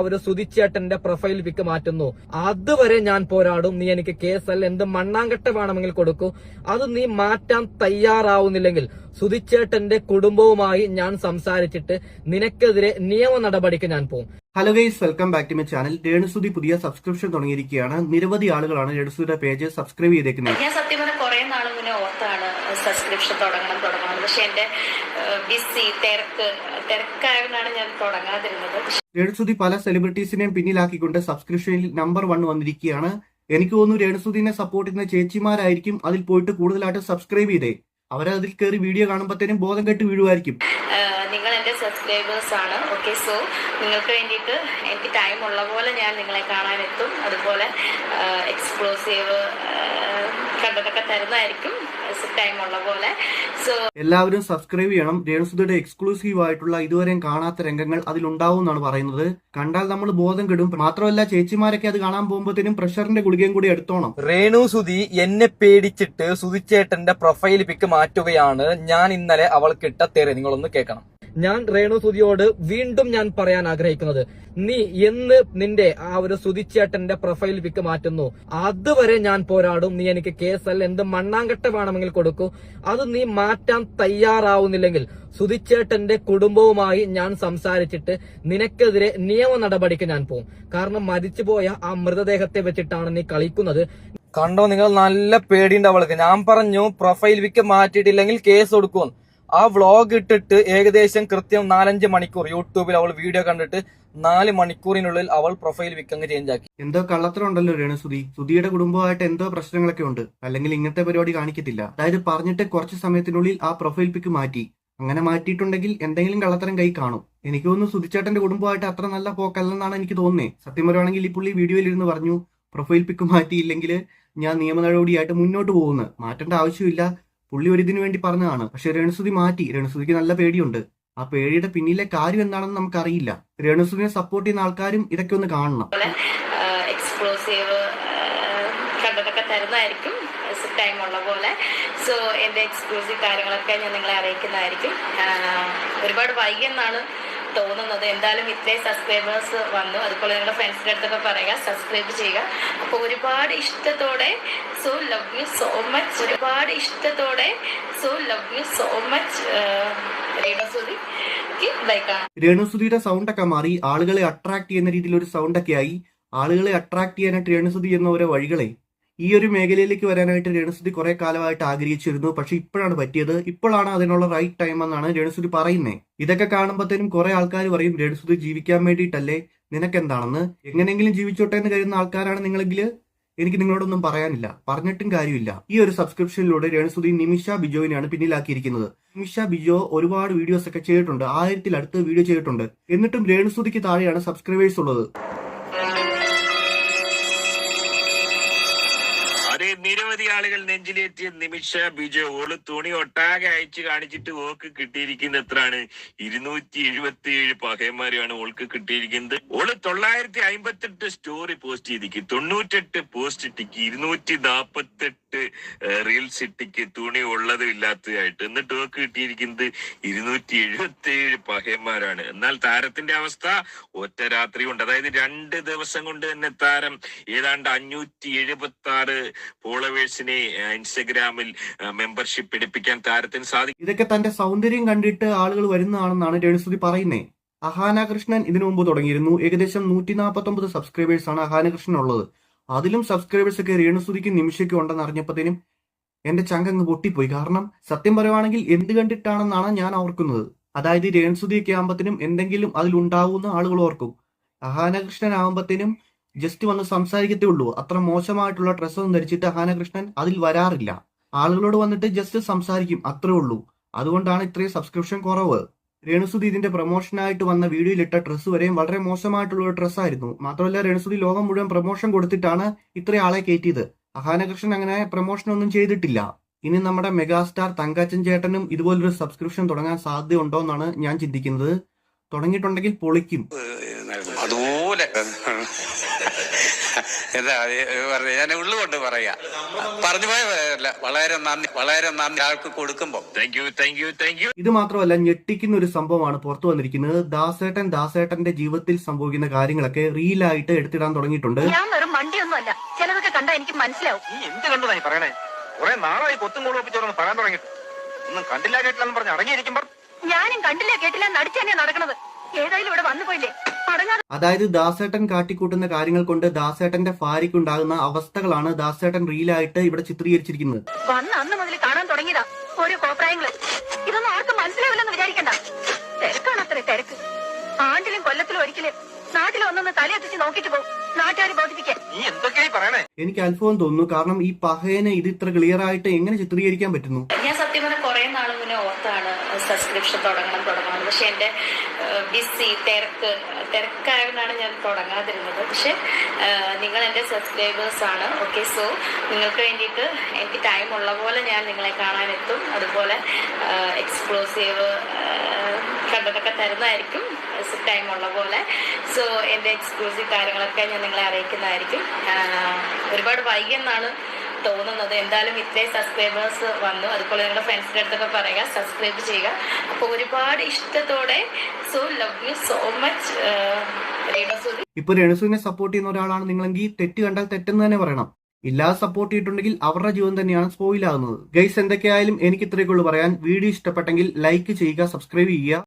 ഒരു സുധിച്ചേട്ടന്റെ പ്രൊഫൈൽ പിക്ക് മാറ്റുന്നു, അതുവരെ ഞാൻ പോരാടും. നീ എനിക്ക് കേസല്ല എന്ത് മണ്ണാങ്കട്ട വേണമെങ്കിൽ കൊടുക്കൂ. അത് നീ മാറ്റാൻ തയ്യാറാവുന്നില്ലെങ്കിൽ സുധിച്ചേട്ടന്റെ കുടുംബവുമായി ഞാൻ സംസാരിച്ചിട്ട് നിനക്കെതിരെ നിയമ നടപടിക്ക് ഞാൻ പോകും. Hello guys, welcome back to my channel. രേണുസുതി പുതിയ സബ്സ്ക്രിപ്ഷൻ തുടങ്ങിയിരിക്കുകയാണ്. നിരവധി ആളുകളാണ് രേണുസുതിയുടെ പേജ് സബ്സ്ക്രൈബ് ചെയ്തേക്കുന്നത്. ഞാൻ സത്യം പറഞ്ഞ കുറെ നാൾ മുന്നേ ഓർത്താണ് സബ്സ്ക്രിപ്ഷൻ തുടങ്ങണം. പക്ഷെ എന്റെ ബിസി തിരക്കായതുകൊണ്ടാണ് ഞാൻ തുടങ്ങാതിരുന്നത്. രേണുസുതി പല സെലിബ്രിറ്റീസിനെയും പിന്നിലാക്കിക്കൊണ്ട് സബ്സ്ക്രിപ്ഷനിൽ നമ്പർ 1 വന്നിരിക്കുകയാണ്. എനിക്ക് തോന്നുന്നു രേണുസുതിനെ സപ്പോർട്ട് ചെയ്യുന്ന ചേച്ചിമാരായിരിക്കും അതിൽ പോയിട്ട് കൂടുതലായിട്ട് സബ്സ്ക്രൈബ് ചെയ്തേ. അവരതിൽ കയറി വീഡിയോ കാണുമ്പോഴത്തേനും ബോധം കെട്ട് വീഴുമായിരിക്കും. നിങ്ങൾ എൻ്റെ സബ്സ്ക്രൈബേഴ്സ് ആണ്. ഓക്കെ, സോ നിങ്ങൾക്ക് വേണ്ടിയിട്ട് എനിക്ക് ടൈം ഉള്ള പോലെ ഞാൻ നിങ്ങളെ കാണാനെത്തും. അതുപോലെ എക്സ്ക്ലൂസീവ് കണ്ടതൊക്കെ തരുന്നതായിരിക്കും ടൈം ഉള്ള പോലെ. സോ എല്ലാവരും സബ്സ്ക്രൈബ് ചെയ്യണം. രേണുസുതിയുടെ എക്സ്ക്ലൂസീവ് ആയിട്ടുള്ള ഇതുവരെയും കാണാത്ത രംഗങ്ങൾ അതിലുണ്ടാവും എന്നാണ് പറയുന്നത്. കണ്ടാൽ നമ്മൾ ബോധം കെടും. മാത്രമല്ല ചേച്ചിമാരൊക്കെ അത് കാണാൻ പോകുമ്പോഴത്തേനും പ്രഷറിന്റെ ഗുളികയും കൂടി എടുത്തോണം. രേണുസുതി എന്നെ പേടിച്ചിട്ട് സുധിച്ചേട്ടന്റെ പ്രൊഫൈൽ പിക്ക് മാറ്റുകയാണ്. ഞാൻ ഇന്നലെ അവൾക്കിട്ട തെറി നിങ്ങളൊന്ന് കേൾക്കണം. ഞാൻ രേണുസുതിയോട് വീണ്ടും ഞാൻ പറയാൻ ആഗ്രഹിക്കുന്നത്, നീ എന്ന് നിന്റെ ആ ഒരു സുധിച്ചേട്ടന്റെ പ്രൊഫൈൽ പിക്ക് മാറ്റുന്നു, അതുവരെ ഞാൻ പോരാടും. നീ എനിക്ക് കേസല്ല എന്ത് മണ്ണാങ്കട്ട വേണമെങ്കിൽ കൊടുക്കൂ. അത് നീ മാറ്റാൻ തയ്യാറാവുന്നില്ലെങ്കിൽ സുധിച്ചേട്ടന്റെ കുടുംബവുമായി ഞാൻ സംസാരിച്ചിട്ട് നിനക്കെതിരെ നിയമ നടപടിക്ക് ഞാൻ പോകും. കാരണം മരിച്ചുപോയ ആ മൃതദേഹത്തെ വെച്ചിട്ടാണ് നീ കളിക്കുന്നത്. കണ്ടോ, നിങ്ങൾ നല്ല പേടിയുണ്ട് അവൾക്ക്. ഞാൻ പറഞ്ഞു പ്രൊഫൈൽ പിക്ക് മാറ്റിയിട്ടില്ലെങ്കിൽ കേസ് കൊടുക്കും. ആ വ്ളോഗ് ഇട്ടിട്ട് ഏകദേശം കൃത്യം 4-5 മണിക്കൂർ യൂട്യൂബിൽ അവൾ വീഡിയോ കണ്ടിട്ട് 4 മണിക്കൂറിനുള്ളിൽ അവൾ പ്രൊഫൈൽ പിക്ക് ചേഞ്ച് ആക്കി. എന്തോ കള്ളത്തരം ഉണ്ടല്ലോ രേണുസുതി. സുധിയുടെ കുടുംബമായിട്ട് എന്തോ പ്രശ്നങ്ങളൊക്കെ ഉണ്ട്. അല്ലെങ്കിൽ ഇങ്ങനത്തെ പരിപാടി കാണിക്കത്തില്ല. അതായത് പറഞ്ഞിട്ട് കുറച്ച് സമയത്തിനുള്ളിൽ ആ പ്രൊഫൈൽ പിക്ക് മാറ്റി. അങ്ങനെ മാറ്റിയിട്ടുണ്ടെങ്കിൽ എന്തെങ്കിലും കള്ളത്തരം കൈ കാണും. എനിക്ക് തോന്നുന്നു സുധിച്ചേട്ടന്റെ കുടുംബമായിട്ട് അത്ര നല്ല പോക്കല്ലെന്നാണ് എനിക്ക് തോന്നുന്നത്. സത്യം പറയുവാണെങ്കിൽ ഈ പുള്ളി വീഡിയോയിൽ ഇരുന്ന് പറഞ്ഞു പ്രൊഫൈൽ പിക്ക് മാറ്റിയില്ലെങ്കിൽ ഞാൻ നിയമ നടപടിയായിട്ട് മുന്നോട്ട് പോകുന്നു. മാറ്റേണ്ട ആവശ്യമില്ല, പുള്ളി ഒരു ഇതിനു വേണ്ടി പറഞ്ഞതാണ്. പക്ഷെ രേണുസുതി മാറ്റി. രേണുസുതിക്ക് നല്ല പേടിയുണ്ട്. ആ പേടിയുടെ പിന്നിലെ കാര്യം എന്താണെന്ന് നമുക്കറിയില്ല. രേണുസുതിനെ സപ്പോർട്ട് ചെയ്യുന്ന ആൾക്കാരും ഇതൊക്കെ ഒന്ന് കാണണം. എക്സ്ക്ലൂസീവ് കണ്ടതൊക്കെ തരുന്നതായിരിക്കും ടൈം ഉള്ള പോലെ. സോ എൻ്റെ എക്സ്ക്ലൂസീവ് കാര്യങ്ങളൊക്കെ ഞാൻ നിങ്ങളെ അറിയിക്കുന്നതായിരിക്കും. ഒരുപാട് വൈകിയെന്നാണ് തോന്നുന്നത്. എന്തായാലും ഇത്രയും സബ്സ്ക്രൈബേഴ്സ് വന്നു. അതുപോലെ നിങ്ങളുടെ ഫ്രണ്ട്സിൻ്റെ അടുത്തൊക്കെ പറയുക, സബ്സ്ക്രൈബ് ചെയ്യുക. അപ്പോൾ ഒരുപാട് ഇഷ്ടത്തോടെ, so love you so much. ഒരുപാട് ഇഷ്ടത്തോടെ, so love you so much. രേണുസുതി രേണുസുതിയുടെ സൗണ്ടൊക്കെ മാറി ആളുകളെ അട്രാക്ട് ചെയ്യുന്ന രീതിയിൽ ഒരു സൗണ്ടൊക്കെ ആയി. ആളുകളെ അട്രാക്ട് ചെയ്യാനായിട്ട് രേണുസുതി എന്ന ഓരോ വഴികളെ ഈ ഒരു മേഖലയിലേക്ക് വരാനായിട്ട് രേണുസുതി കുറെ കാലമായിട്ട് ആഗ്രഹിച്ചിരുന്നു. പക്ഷെ ഇപ്പോഴാണ് പറ്റിയത്. ഇപ്പോഴാണ് അതിനുള്ള റൈറ്റ് ടൈം എന്നാണ് രേണുസുതി പറയുന്നത്. ഇതൊക്കെ കാണുമ്പോഴത്തേനും കുറെ ആൾക്കാർ പറയും രേണുസുതി ജീവിക്കാൻ വേണ്ടിയിട്ടല്ലേ, നിനക്കെന്താണെന്ന്. എങ്ങനെയെങ്കിലും ജീവിച്ചോട്ടെ എന്ന് കരുതുന്ന ആൾക്കാരാണ് നിങ്ങളെങ്കിൽ എനിക്ക് നിങ്ങളോടൊന്നും പറയാനില്ല, പറഞ്ഞിട്ടും കാര്യമില്ല. ഈ ഒരു സബ്സ്ക്രിപ്ഷനിലൂടെ രേണുസുതി നിമിഷ ബിജോയിനെയാണ് പിന്നിലാക്കിയിരിക്കുന്നത്. നിമിഷ ബിജോ ഒരുപാട് വീഡിയോസ് ഒക്കെ ചെയ്തിട്ടുണ്ട്. 1000-ൽ വീഡിയോ ചെയ്തിട്ടുണ്ട്. എന്നിട്ടും രേണുസുതിക്ക് താഴെയാണ് സബ്സ്ക്രൈബേഴ്സ് ഉള്ളത്. നിരവധി ആളുകൾ നെഞ്ചിലേറ്റിയ നിമിഷ ബിജോ ഓള് തുണി ഒട്ടാകെ അയച്ചു കാണിച്ചിട്ട് ഓക്ക് കിട്ടിയിരിക്കുന്നത് എത്രയാണ്? 277 പകയന്മാരെയാണ് ഓൾക്ക് കിട്ടിയിരിക്കുന്നത്. ഓള് 958 സ്റ്റോറി പോസ്റ്റ് ചെയ്തിക്ക്, 98 പോസ്റ്റ് ഇട്ടിക്ക്, 248 റീൽസ് ഇട്ടിക്ക്, തുണി ഉള്ളതും ഇല്ലാത്തതായിട്ട്. എന്നിട്ട് ഓക്ക് കിട്ടിയിരിക്കുന്നത് 277 പകയന്മാരാണ്. എന്നാൽ താരത്തിന്റെ അവസ്ഥ ഒറ്റ രാത്രി കൊണ്ട്, അതായത് 2 ദിവസം കൊണ്ട് തന്നെ താരം ഏതാണ്ട് 576 ഫോളോവേഴ്സിനെ ഇൻസ്റ്റഗ്രാമിൽ മെമ്പർഷിപ്പ് എടുപ്പിക്കാൻ താരത്തിന് സാധിക്കും. ഇതൊക്കെ തന്റെ സൗന്ദര്യം കണ്ടിട്ട് ആളുകൾ വരുന്നതാണെന്നാണ് രേണുസുതി പറയുന്നത്. അഹാന കൃഷ്ണൻ ഇതിനു മുമ്പ് തുടങ്ങിയിരുന്നു. ഏകദേശം 149 സബ്സ്ക്രൈബേഴ്സ് ആണ് അഹാന കൃഷ്ണൻ ഉള്ളത്. അതിലും സബ്സ്ക്രൈബേഴ്സ് ഒക്കെ രേണുസുതിക്കും നിമിഷയ്ക്കും ഉണ്ടെന്ന് അറിഞ്ഞപ്പോഴത്തേനും എന്റെ ചങ്കങ്ങ് പൊട്ടിപ്പോയി. കാരണം സത്യം പറയുവാണെങ്കിൽ എന്ത് കണ്ടിട്ടാണെന്നാണ് ഞാൻ ഓർക്കുന്നത്. അതായത് രേണുസുതിയൊക്കെ ആകുമ്പോഴത്തേനും എന്തെങ്കിലും അതിലുണ്ടാവുന്ന ആളുകൾ ഓർക്കും. അഹാന കൃഷ്ണൻ ആകുമ്പോഴത്തേനും ജസ്റ്റ് വന്ന് സംസാരിക്കത്തേ ഉള്ളൂ. അത്ര മോശമായിട്ടുള്ള ഡ്രസ്സൊന്നും ധരിച്ചിട്ട് അഹാനകൃഷ്ണൻ അതിൽ വരാറില്ല. ആളുകളോട് വന്നിട്ട് ജസ്റ്റ് സംസാരിക്കും, അത്രേ ഉള്ളൂ. അതുകൊണ്ടാണ് ഇത്രയും സബ്സ്ക്രിപ്ഷൻ കുറവ്. രേണുസുതി ഇതിന്റെ പ്രൊമോഷനായിട്ട് വന്ന വീഡിയോയിലിട്ട ഡ്രസ്സ് വരെയും വളരെ മോശമായിട്ടുള്ള ഒരു ഡ്രസ്സായിരുന്നു. മാത്രമല്ല രേണുസുതി ലോകം മുഴുവൻ പ്രൊമോഷൻ കൊടുത്തിട്ടാണ് ഇത്രയും ആളെ കയറ്റിയത്. അഹാനകൃഷ്ണൻ അങ്ങനെ പ്രൊമോഷൻ ഒന്നും ചെയ്തിട്ടില്ല. ഇനി നമ്മുടെ മെഗാസ്റ്റാർ തങ്കച്ചൻ ചേട്ടനും ഇതുപോലൊരു സബ്സ്ക്രിപ്ഷൻ തുടങ്ങാൻ സാധ്യതയുണ്ടോ എന്നാണ് ഞാൻ ചിന്തിക്കുന്നത്. തുടങ്ങിയിട്ടുണ്ടെങ്കിൽ പൊളിക്കും. അതുപോലെ അതുപോലെ എന്താ ഞാൻ ഉള്ളുകൊണ്ട് പറയാ പറഞ്ഞു പോയതല്ല. വളരെ നന്ദി ആൾക്ക് കൊടുക്കുമ്പോ. Thank you. ഇത് മാത്രമല്ല, ഞെട്ടിക്കുന്ന ഒരു സംഭവമാണ് പുറത്തു വന്നിരിക്കുന്നത്. ദാസേട്ടന്റെ ജീവിതത്തിൽ സംഭവിക്കുന്ന കാര്യങ്ങളൊക്കെ റീലായിട്ട് എടുത്തിടാൻ തുടങ്ങിയിട്ടുണ്ട്. ഞാൻ വെറും വണ്ടിയൊന്നും അല്ല, ചിലതൊക്കെ കണ്ടാ എനിക്ക് മനസ്സിലാവും. നീ എന്ത് കണ്ടതായി പറയണേ? കുറെ നാളായി കൊത്തും കൂടെ ഒപ്പിച്ചോന്ന് പറയാൻ തുടങ്ങിയിട്ട് ഒന്നും കണ്ടില്ല കേട്ടില്ലെന്ന് പറഞ്ഞ് അടങ്ങിയിരിക്കുമ്പോൾ ഞാനും കണ്ടില്ല കേട്ടില്ല നടിച്ചു തന്നെയാ നടക്കണത്. ഏതായാലും ഇവിടെ വന്നു പോയില്ലേ, മടങ്ങാതെ. അതായത് ദാസേട്ടൻ കാട്ടിക്കൂട്ടുന്ന കാര്യങ്ങൾ കൊണ്ട് ദാസേട്ടന്റെ ഭാര്യയ്ക്കുണ്ടാകുന്ന അവസ്ഥകളാണ് ദാസേട്ടൻ റീലായിട്ട് ഇവിടെ ചിത്രീകരിച്ചിരിക്കുന്നത്. വന്ന അന്ന് മുതൽ കാണാൻ തുടങ്ങിയതാ ഓരോ കോപ്രായങ്ങള്. ഇതൊന്നും ആർക്കും മനസ്സിലാവില്ലെന്ന് വിചാരിക്കണ്ട. തിരക്കാണത്രേ തിരക്ക്. ആണ്ടിലും കൊല്ലത്തിലും ഒരിക്കലും നാട്ടിൽ വന്നൊന്ന് തലയെത്തിച്ച് നോക്കിട്ട് പോകും നാട്ടുകാരെ ബോധിപ്പിക്കാൻ. നീ എന്തൊക്കെയായി പറയണേ? എനിക്ക് അത്ഭുതം തോന്നുന്നു. കാരണം ഈ പഹയനെ ഇത് ഇത്ര ക്ലിയർ ആയിട്ട് എങ്ങനെ ചിത്രീകരിക്കാൻ പറ്റുന്നു? ഞാൻ സത്യം പറഞ്ഞ കുറെ നാൾ മുന്നേ ഓർത്താണ് സബ്സ്ക്രിപ്ഷൻ തുടങ്ങണം. പക്ഷെ എന്റെ ബിസി തിരക്കായതുകൊണ്ടാണ് ഞാൻ തുടങ്ങാതിരുന്നത്. പക്ഷെ നിങ്ങൾ എന്റെ സബ്സ്ക്രൈബേഴ്സ് ആണ്. ഓക്കെ, സോ നിങ്ങൾക്ക് വേണ്ടിയിട്ട് എനിക്ക് ടൈം ഉള്ള പോലെ ഞാൻ നിങ്ങളെ കാണാനെത്തും. അതുപോലെ എക്സ്ക്ലൂസീവ് കണ്ടതൊക്കെ തരുന്നതായിരിക്കും ടൈം ഉള്ള പോലെ. സോ എൻ്റെ എക്സ്ക്ലൂസീവ് കാര്യങ്ങളൊക്കെ ഞാൻ നിങ്ങളെ അറിയിക്കുന്നതായിരിക്കും. ഒരുപാട് വൈകിയെന്നാണ് തോന്നുന്നത്. എന്തായാലും ഇത്രയും സബ്സ്ക്രൈബേഴ്സ് വന്നു. അതുപോലെ നിങ്ങളുടെ ഫ്രണ്ട്സിൻ്റെ അടുത്തൊക്കെ പറയുക, സബ്സ്ക്രൈബ് ചെയ്യുക. അപ്പോൾ ഒരുപാട് ഇഷ്ടത്തോടെ. So love you so much രേണുസുതി. ഇപ്പൊ രേണുസുവിനെ സപ്പോർട്ട് ചെയ്യുന്ന ഒരാളാണ് നിങ്ങളെങ്കിൽ തെറ്റ് കണ്ടാൽ തെറ്റെന്ന് തന്നെ പറയണം. ഇല്ലാതെ സപ്പോർട്ട് ചെയ്തിട്ടുണ്ടെങ്കിൽ അവരുടെ ജീവൻ തന്നെയാണ് സ്പോയിൽ ആകുന്നത്. ഗൈസ്, എന്തൊക്കെയായാലും എനിക്ക് ഇത്രയൊക്കെ ഉള്ളൂ പറയാൻ. വീഡിയോ ഇഷ്ടപ്പെട്ടെങ്കിൽ ലൈക്ക് ചെയ്യുക, സബ്സ്ക്രൈബ് ചെയ്യുക.